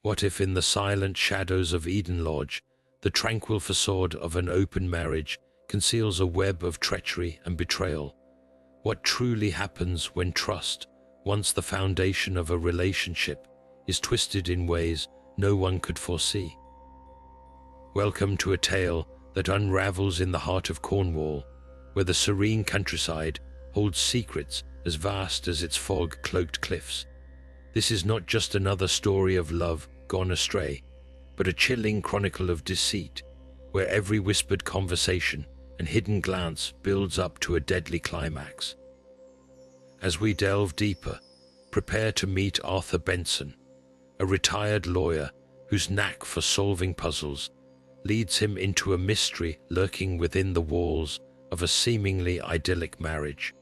What if in the silent shadows of Eden Lodge, the tranquil facade of an open marriage conceals a web of treachery and betrayal? What truly happens when trust, once the foundation of a relationship, is twisted in ways no one could foresee? Welcome to a tale that unravels in the heart of Cornwall, where the serene countryside holds secrets as vast as its fog-cloaked cliffs. This is not just another story of love gone astray, but a chilling chronicle of deceit, where every whispered conversation and hidden glance builds up to a deadly climax. As we delve deeper, prepare to meet Arthur Benson, a retired lawyer whose knack for solving puzzles leads him into a mystery lurking within the walls of a seemingly idyllic marriage.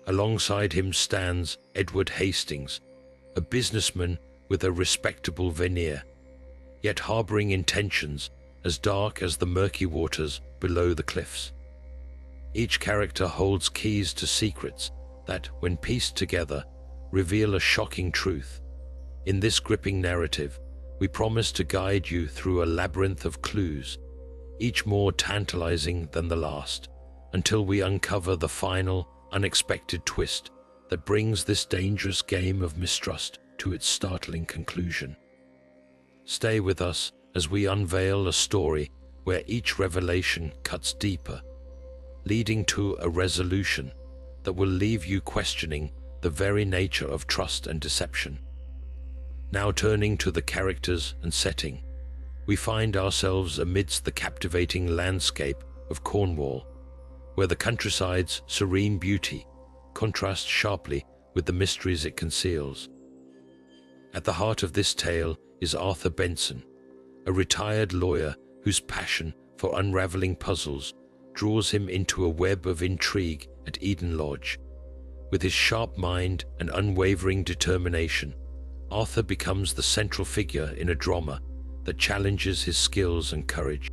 Alongside him stands Edward Hastings, a businessman with a respectable veneer, yet harboring intentions as dark as the murky waters below the cliffs. Each character holds keys to secrets that, when pieced together, reveal a shocking truth. In this gripping narrative, we promise to guide you through a labyrinth of clues, each more tantalizing than the last, until we uncover the final, unexpected twist that brings this dangerous game of mistrust to its startling conclusion. Stay with us as we unveil a story where each revelation cuts deeper, leading to a resolution that will leave you questioning the very nature of trust and deception. Now turning to the characters and setting, we find ourselves amidst the captivating landscape of Cornwall, where the countryside's serene beauty contrasts sharply with the mysteries it conceals. At the heart of this tale is Arthur Benson, a retired lawyer whose passion for unraveling puzzles draws him into a web of intrigue at Eden Lodge. With his sharp mind and unwavering determination, Arthur becomes the central figure in a drama that challenges his skills and courage.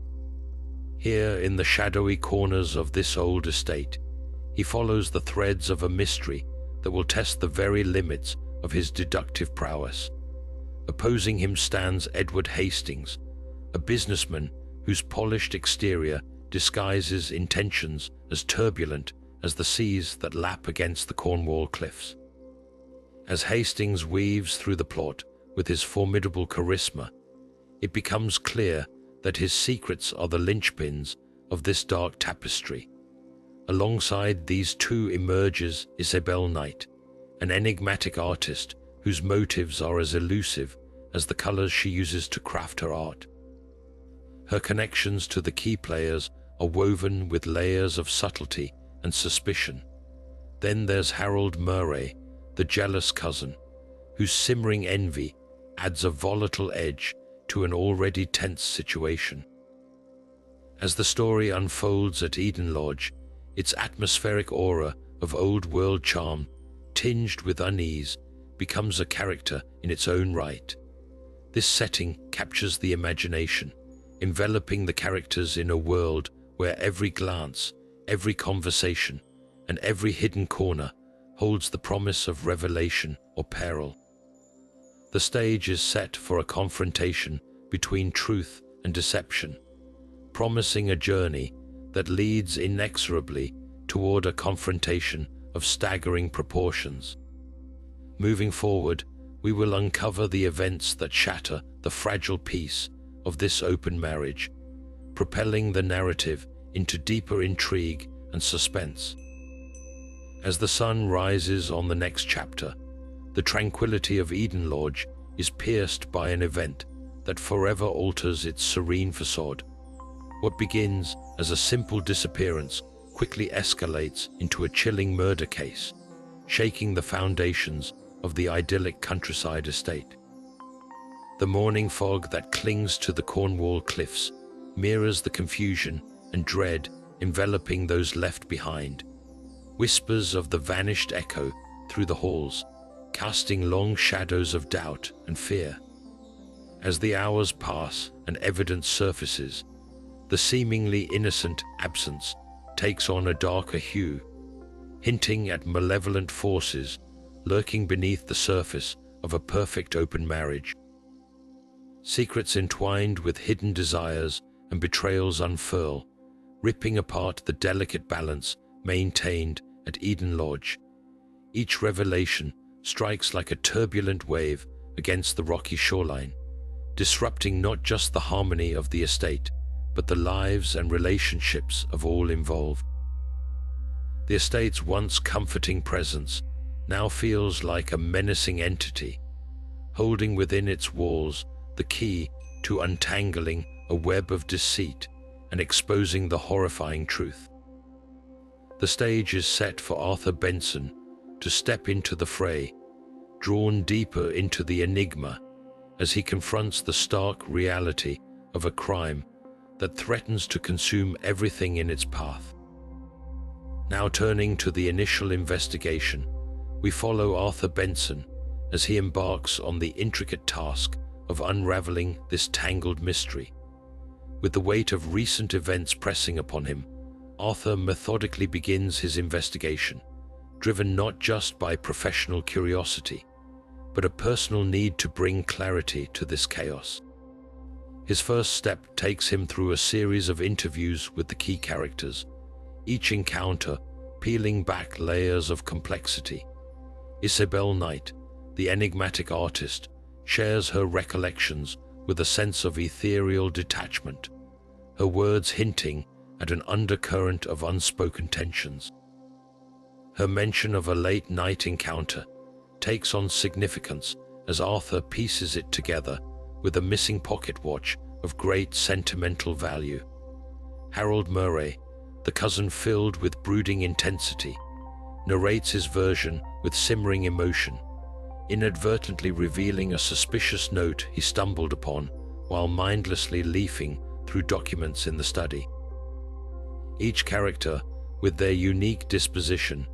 Here, in the shadowy corners of this old estate, he follows the threads of a mystery that will test the very limits of his deductive prowess. Opposing him stands Edward Hastings, a businessman whose polished exterior disguises intentions as turbulent as the seas that lap against the Cornwall cliffs. As Hastings weaves through the plot with his formidable charisma, it becomes clear that his secrets are the linchpins of this dark tapestry. Alongside these two emerges Isabelle Knight, an enigmatic artist whose motives are as elusive as the colors she uses to craft her art. Her connections to the key players are woven with layers of subtlety and suspicion. Then there's Harold Murray, the jealous cousin, whose simmering envy adds a volatile edge to an already tense situation. As the story unfolds at Eden Lodge, its atmospheric aura of old-world charm, tinged with unease, becomes a character in its own right. This setting captures the imagination, enveloping the characters in a world where every glance, every conversation, and every hidden corner holds the promise of revelation or peril. The stage is set for a confrontation between truth and deception, promising a journey that leads inexorably toward a confrontation of staggering proportions. Moving forward, we will uncover the events that shatter the fragile peace of this open marriage, propelling the narrative into deeper intrigue and suspense. As the sun rises on the next chapter, the tranquility of Eden Lodge is pierced by an event that forever alters its serene facade. What begins as a simple disappearance quickly escalates into a chilling murder case, shaking the foundations of the idyllic countryside estate. The morning fog that clings to the Cornwall cliffs mirrors the confusion and dread enveloping those left behind. Whispers of the vanished echo through the halls, casting long shadows of doubt and fear. As the hours pass and evidence surfaces, the seemingly innocent absence takes on a darker hue, hinting at malevolent forces lurking beneath the surface of a perfect open marriage. Secrets entwined with hidden desires and betrayals unfurl, ripping apart the delicate balance maintained at Eden Lodge. Each revelation strikes like a turbulent wave against the rocky shoreline, disrupting not just the harmony of the estate, but the lives and relationships of all involved. The estate's once comforting presence now feels like a menacing entity, holding within its walls the key to untangling a web of deceit and exposing the horrifying truth. The stage is set for Arthur Benson to step into the fray, drawn deeper into the enigma as he confronts the stark reality of a crime that threatens to consume everything in its path. Now turning to the initial investigation, we follow Arthur Benson as he embarks on the intricate task of unraveling this tangled mystery. With the weight of recent events pressing upon him, Arthur methodically begins his investigation, driven not just by professional curiosity, but a personal need to bring clarity to this chaos. His first step takes him through a series of interviews with the key characters, each encounter peeling back layers of complexity. Isabelle Knight, the enigmatic artist, shares her recollections with a sense of ethereal detachment, her words hinting at an undercurrent of unspoken tensions. Her mention of a late-night encounter takes on significance as Arthur pieces it together with a missing pocket watch of great sentimental value. Harold Murray, the cousin filled with brooding intensity, narrates his version with simmering emotion, inadvertently revealing a suspicious note he stumbled upon while mindlessly leafing through documents in the study. Each character, with their unique disposition,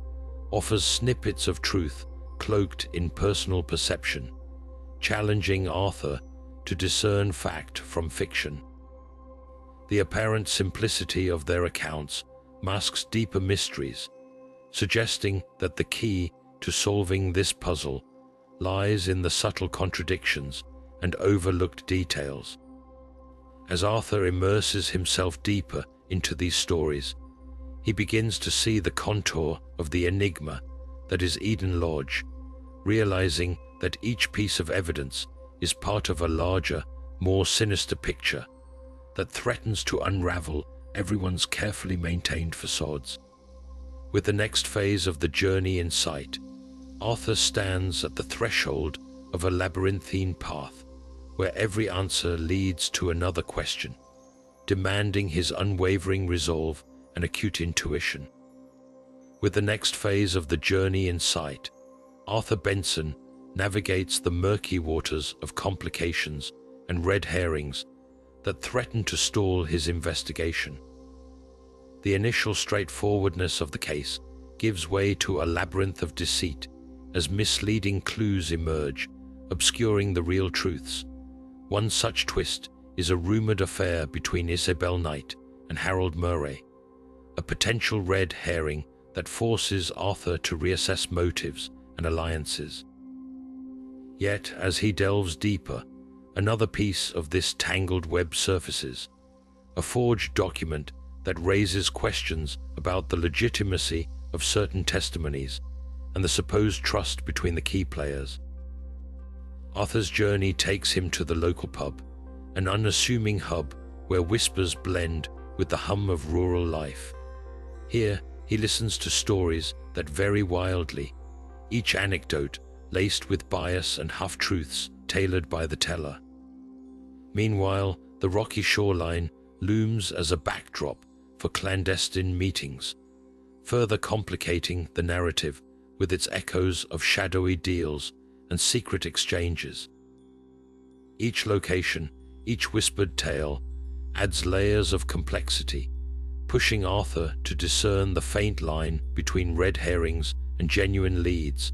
offers snippets of truth cloaked in personal perception, challenging Arthur to discern fact from fiction. The apparent simplicity of their accounts masks deeper mysteries, suggesting that the key to solving this puzzle lies in the subtle contradictions and overlooked details. As Arthur immerses himself deeper into these stories, he begins to see the contour of the enigma that is Eden Lodge, realizing that each piece of evidence is part of a larger, more sinister picture that threatens to unravel everyone's carefully maintained facades. With the next phase of the journey in sight, Arthur stands at the threshold of a labyrinthine path where every answer leads to another question, demanding his unwavering resolve and acute intuition. With the next phase of the journey in sight, Arthur Benson navigates the murky waters of complications and red herrings that threaten to stall his investigation. The initial straightforwardness of the case gives way to a labyrinth of deceit as misleading clues emerge, obscuring the real truths. One such twist is a rumored affair between Isabelle Knight and Harold Murray, a potential red herring that forces Arthur to reassess motives and alliances. Yet, as he delves deeper, another piece of this tangled web surfaces, a forged document that raises questions about the legitimacy of certain testimonies and the supposed trust between the key players. Arthur's journey takes him to the local pub, an unassuming hub where whispers blend with the hum of rural life. Here, he listens to stories that vary wildly, each anecdote laced with bias and half-truths tailored by the teller. Meanwhile, the rocky shoreline looms as a backdrop for clandestine meetings, further complicating the narrative with its echoes of shadowy deals and secret exchanges. Each location, each whispered tale, adds layers of complexity, pushing Arthur to discern the faint line between red herrings and genuine leads.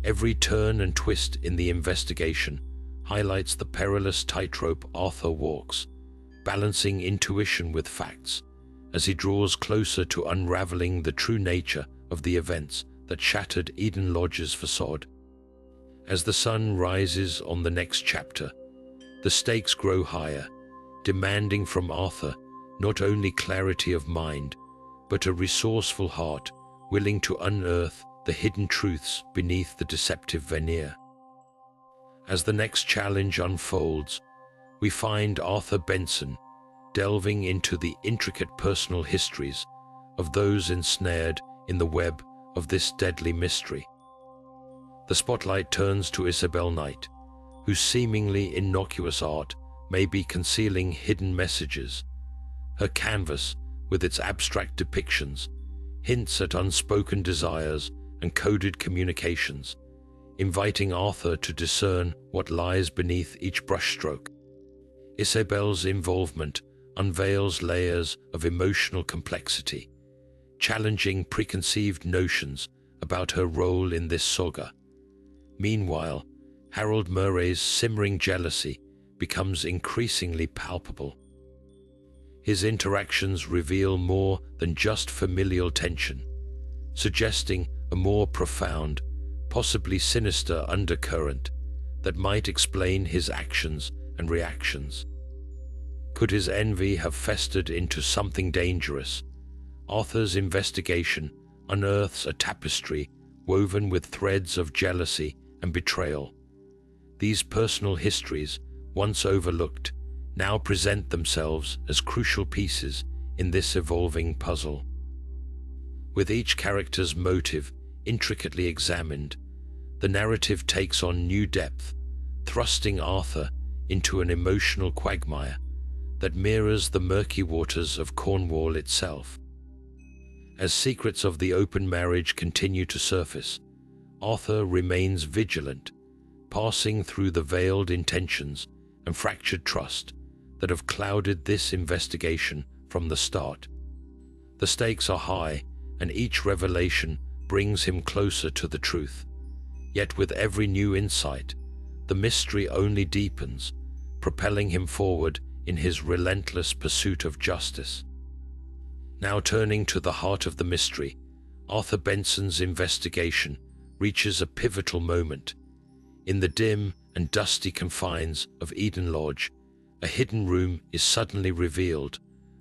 Every turn and twist in the investigation highlights the perilous tightrope Arthur walks, balancing intuition with facts, as he draws closer to unraveling the true nature of the events that shattered Eden Lodge's facade. As the sun rises on the next chapter, The stakes grow higher, demanding from Arthur not only clarity of mind, but a resourceful heart willing to unearth the hidden truths beneath the deceptive veneer. As the next challenge unfolds, we find Arthur Benson delving into the intricate personal histories of those ensnared in the web of this deadly mystery. The spotlight turns to Isabelle Knight, whose seemingly innocuous art may be concealing hidden messages. Her canvas, with its abstract depictions, hints at unspoken desires and coded communications, inviting Arthur to discern what lies beneath each brushstroke. Isabelle's involvement unveils layers of emotional complexity, challenging preconceived notions about her role in this saga. Meanwhile, Harold Murray's simmering jealousy becomes increasingly palpable. His interactions reveal more than just familial tension, suggesting a more profound, possibly sinister undercurrent that might explain his actions and reactions. Could his envy have festered into something dangerous? Arthur's investigation unearths a tapestry woven with threads of jealousy and betrayal. These personal histories, once overlooked, now present themselves as crucial pieces in this evolving puzzle. With each character's motive intricately examined, the narrative takes on new depth, thrusting Arthur into an emotional quagmire that mirrors the murky waters of Cornwall itself. As secrets of the open marriage continue to surface, Arthur remains vigilant, passing through the veiled intentions and fractured trust that have clouded this investigation from the start. The stakes are high, and each revelation brings him closer to the truth. Yet with every new insight, the mystery only deepens, propelling him forward in his relentless pursuit of justice. Now turning to the heart of the mystery, Arthur Benson's investigation reaches a pivotal moment. In the dim and dusty confines of Eden Lodge, a hidden room is suddenly revealed,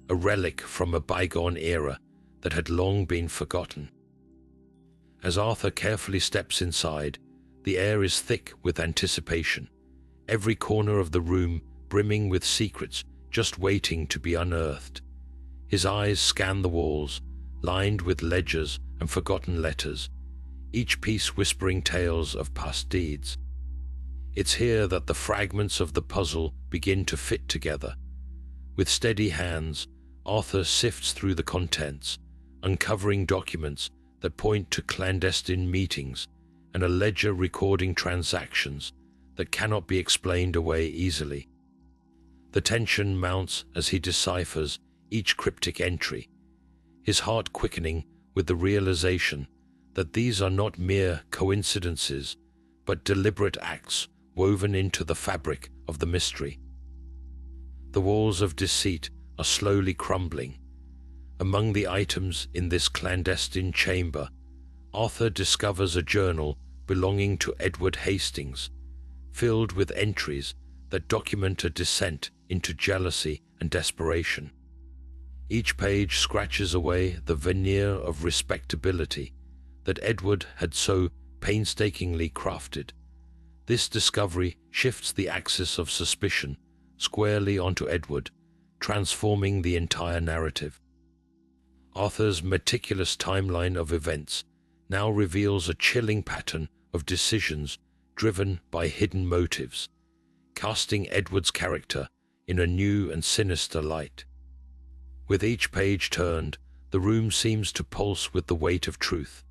a relic from a bygone era that had long been forgotten. As Arthur carefully steps inside, the air is thick with anticipation, every corner of the room brimming with secrets just waiting to be unearthed. His eyes scan the walls, lined with ledgers and forgotten letters, each piece whispering tales of past deeds. It's here that the fragments of the puzzle begin to fit together. With steady hands, Arthur sifts through the contents, uncovering documents that point to clandestine meetings and a ledger recording transactions that cannot be explained away easily. The tension mounts as he deciphers each cryptic entry, his heart quickening with the realization that these are not mere coincidences, but deliberate acts woven into the fabric of the mystery. The walls of deceit are slowly crumbling. Among the items in this clandestine chamber, Arthur discovers a journal belonging to Edward Hastings, filled with entries that document a descent into jealousy and desperation. Each page scratches away the veneer of respectability that Edward had so painstakingly crafted. This discovery shifts the axis of suspicion squarely onto Edward, transforming the entire narrative. Arthur's meticulous timeline of events now reveals a chilling pattern of decisions driven by hidden motives, casting Edward's character in a new and sinister light. With each page turned, the room seems to pulse with the weight of truth,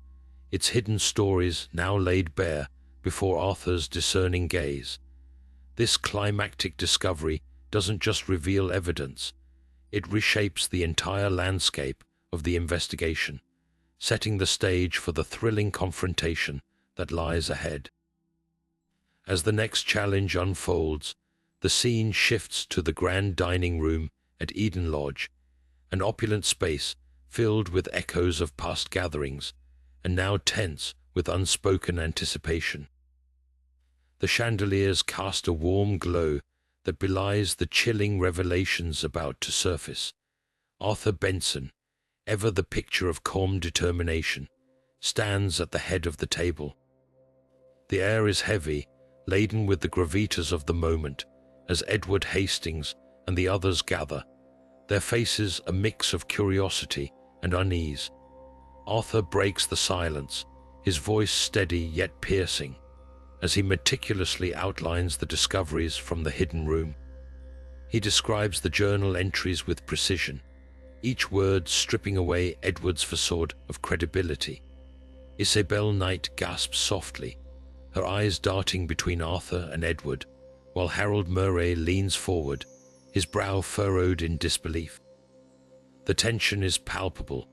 its hidden stories now laid bare before Arthur's discerning gaze. This climactic discovery doesn't just reveal evidence, it reshapes the entire landscape of the investigation, setting the stage for the thrilling confrontation that lies ahead. As the next challenge unfolds, the scene shifts to the grand dining room at Eden Lodge, an opulent space filled with echoes of past gatherings, and now tense with unspoken anticipation. The chandeliers cast a warm glow that belies the chilling revelations about to surface. Arthur Benson, ever the picture of calm determination, stands at the head of the table. The air is heavy, laden with the gravitas of the moment, as Edward Hastings and the others gather, their faces a mix of curiosity and unease. Arthur breaks the silence, his voice steady yet piercing, as he meticulously outlines the discoveries from the hidden room. He describes the journal entries with precision, each word stripping away Edward's facade of credibility. Isabelle Knight gasps softly, her eyes darting between Arthur and Edward, while Harold Murray leans forward, his brow furrowed in disbelief. The tension is palpable,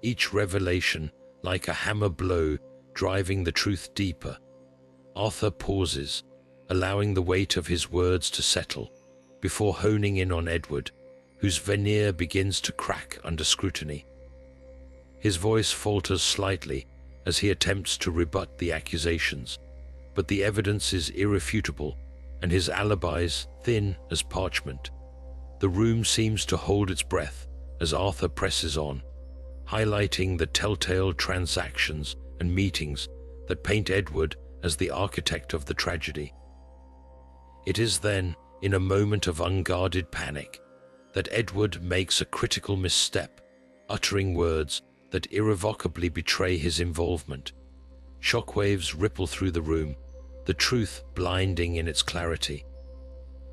each revelation like a hammer blow driving the truth deeper. Arthur pauses, allowing the weight of his words to settle, before honing in on Edward, whose veneer begins to crack under scrutiny. His voice falters slightly as he attempts to rebut the accusations, but the evidence is irrefutable and his alibis thin as parchment. The room seems to hold its breath as Arthur presses on, highlighting the telltale transactions and meetings that paint Edward as the architect of the tragedy. It is then, in a moment of unguarded panic, that Edward makes a critical misstep, uttering words that irrevocably betray his involvement. Shockwaves ripple through the room, the truth blinding in its clarity.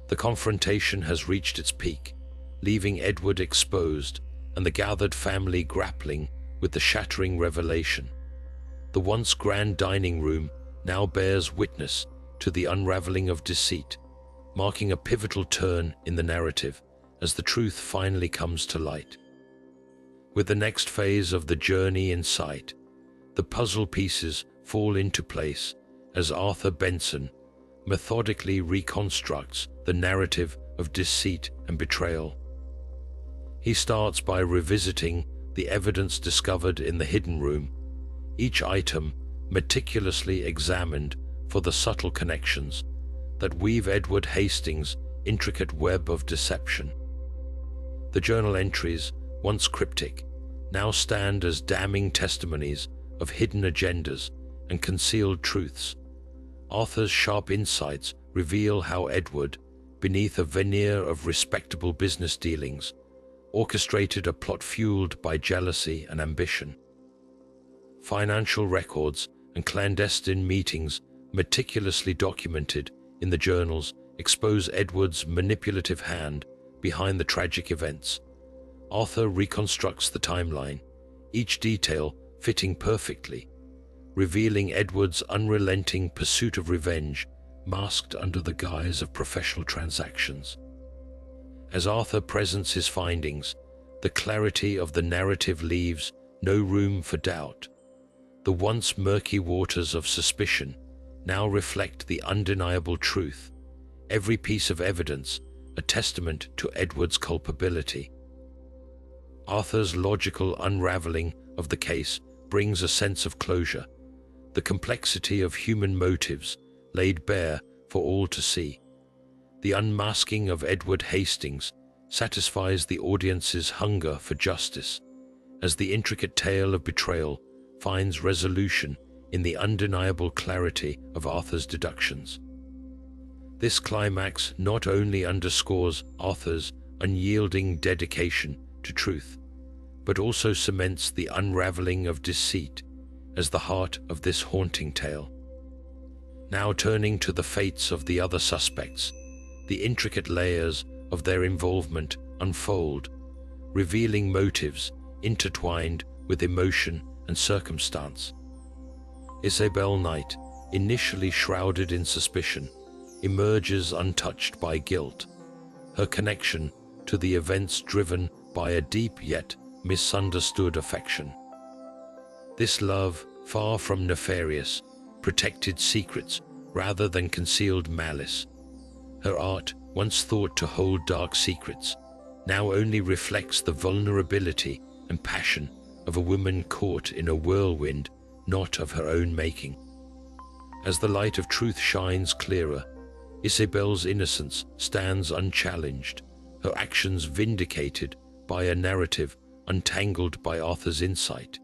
The confrontation has reached its peak, leaving Edward exposed and the gathered family grappling with the shattering revelation. The once grand dining room now bears witness to the unraveling of deceit, marking a pivotal turn in the narrative as the truth finally comes to light. With the next phase of the journey in sight, the puzzle pieces fall into place as Arthur Benson methodically reconstructs the narrative of deceit and betrayal. He starts by revisiting the evidence discovered in the hidden room, each item meticulously examined for the subtle connections that weave Edward Hastings' intricate web of deception. The journal entries, once cryptic, now stand as damning testimonies of hidden agendas and concealed truths. Arthur's sharp insights reveal how Edward, beneath a veneer of respectable business dealings, orchestrated a plot fueled by jealousy and ambition. Financial records and clandestine meetings meticulously documented in the journals expose Edward's manipulative hand behind the tragic events. Arthur reconstructs the timeline, each detail fitting perfectly, revealing Edward's unrelenting pursuit of revenge masked under the guise of professional transactions. As Arthur presents his findings, the clarity of the narrative leaves no room for doubt. The once murky waters of suspicion now reflect the undeniable truth, every piece of evidence a testament to Edward's culpability. Arthur's logical unraveling of the case brings a sense of closure, the complexity of human motives laid bare for all to see. The unmasking of Edward Hastings satisfies the audience's hunger for justice, as the intricate tale of betrayal finds resolution in the undeniable clarity of Arthur's deductions. This climax not only underscores Arthur's unyielding dedication to truth, but also cements the unraveling of deceit as the heart of this haunting tale. Now turning to the fates of the other suspects, the intricate layers of their involvement unfold, revealing motives intertwined with emotion and circumstance. Isabelle Knight, initially shrouded in suspicion, emerges untouched by guilt, her connection to the events driven by a deep yet misunderstood affection. This love, far from nefarious, protected secrets rather than concealed malice. Her art, once thought to hold dark secrets, now only reflects the vulnerability and passion of a woman caught in a whirlwind not of her own making. As the light of truth shines clearer, Isabelle's innocence stands unchallenged, her actions vindicated by a narrative untangled by Arthur's insight.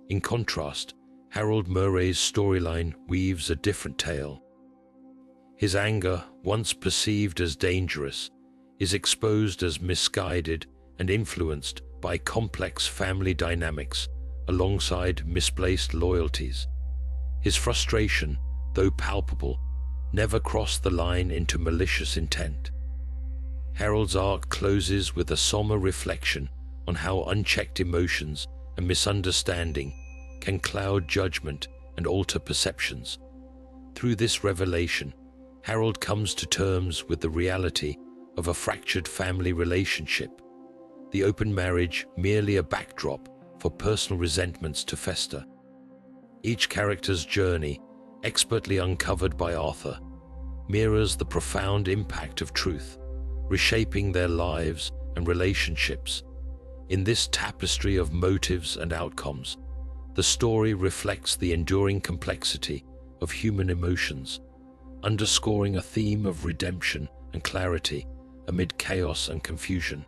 In contrast, Harold Murray's storyline weaves a different tale. His anger, once perceived as dangerous, is exposed as misguided and influenced by complex family dynamics alongside misplaced loyalties. His frustration, though palpable, never crossed the line into malicious intent. Harold's arc closes with a somber reflection on how unchecked emotions and misunderstanding can cloud judgment and alter perceptions. Through this revelation, Harold comes to terms with the reality of a fractured family relationship, the open marriage merely a backdrop for personal resentments to fester. Each character's journey, expertly uncovered by Arthur, mirrors the profound impact of truth, reshaping their lives and relationships. In this tapestry of motives and outcomes, the story reflects the enduring complexity of human emotions, underscoring a theme of redemption and clarity amid chaos and confusion.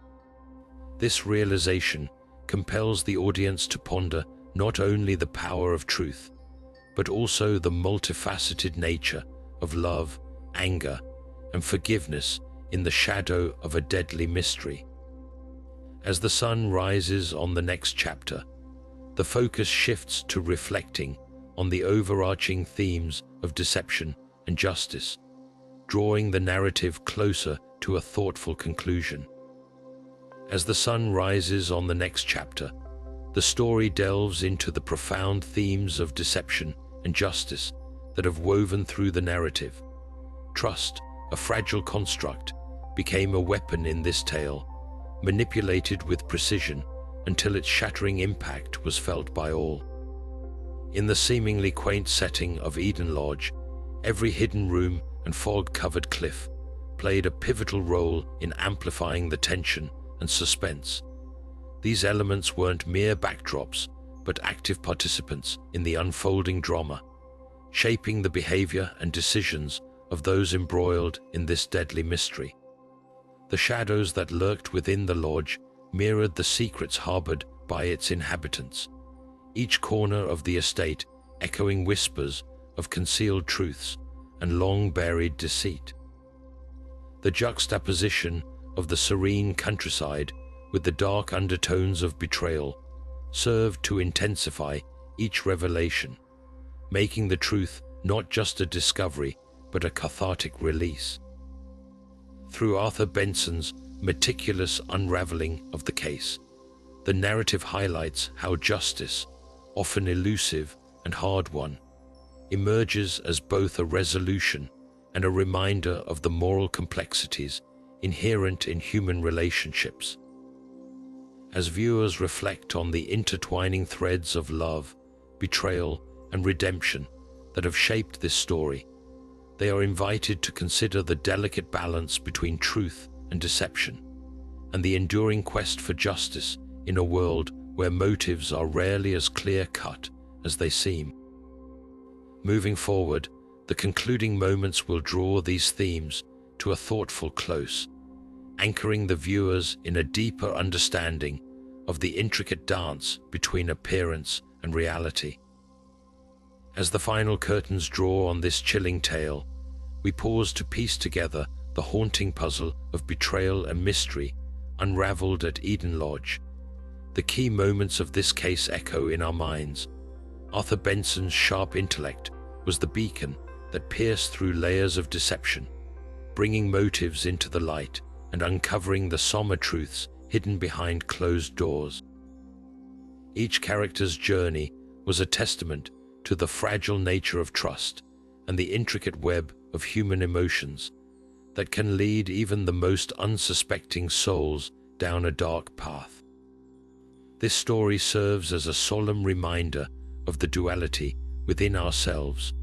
This realization compels the audience to ponder not only the power of truth, but also the multifaceted nature of love, anger, and forgiveness in the shadow of a deadly mystery. As the sun rises on the next chapter, the focus shifts to reflecting on the overarching themes of deception and justice, drawing the narrative closer to a thoughtful conclusion. As the sun rises on the next chapter, the story delves into the profound themes of deception and justice that have woven through the narrative. Trust, a fragile construct, became a weapon in this tale, manipulated with precision until its shattering impact was felt by all. In the seemingly quaint setting of Eden Lodge, every hidden room and fog-covered cliff played a pivotal role in amplifying the tension and suspense. These elements weren't mere backdrops, but active participants in the unfolding drama, shaping the behavior and decisions of those embroiled in this deadly mystery. The shadows that lurked within the lodge mirrored the secrets harbored by its inhabitants, each corner of the estate echoing whispers of concealed truths and long-buried deceit. The juxtaposition of the serene countryside with the dark undertones of betrayal served to intensify each revelation, making the truth not just a discovery but a cathartic release. Through Arthur Benson's meticulous unraveling of the case, the narrative highlights how justice, often elusive and hard-won, emerges as both a resolution and a reminder of the moral complexities inherent in human relationships. As viewers reflect on the intertwining threads of love, betrayal, and redemption that have shaped this story, they are invited to consider the delicate balance between truth and deception, and the enduring quest for justice in a world where motives are rarely as clear-cut as they seem. Moving forward, the concluding moments will draw these themes to a thoughtful close, anchoring the viewers in a deeper understanding of the intricate dance between appearance and reality. As the final curtains draw on this chilling tale, we pause to piece together the haunting puzzle of betrayal and mystery unraveled at Eden Lodge. The key moments of this case echo in our minds. Arthur Benson's sharp intellect was the beacon that pierced through layers of deception, bringing motives into the light and uncovering the somber truths hidden behind closed doors. Each character's journey was a testament to the fragile nature of trust and the intricate web of human emotions that can lead even the most unsuspecting souls down a dark path. This story serves as a solemn reminder of the duality within ourselves,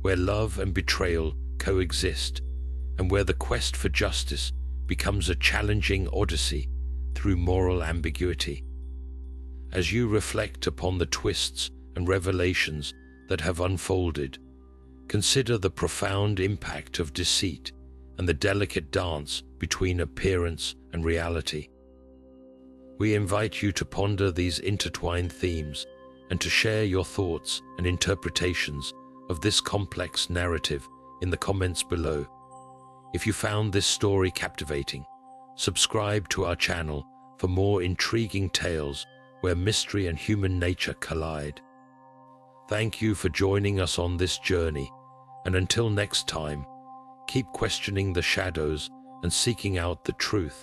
where love and betrayal coexist, and where the quest for justice becomes a challenging odyssey through moral ambiguity. As you reflect upon the twists and revelations that have unfolded, consider the profound impact of deceit and the delicate dance between appearance and reality. We invite you to ponder these intertwined themes and to share your thoughts and interpretations of this complex narrative in the comments below. If you found this story captivating, subscribe to our channel for more intriguing tales where mystery and human nature collide. Thank you for joining us on this journey, and until next time, keep questioning the shadows and seeking out the truth.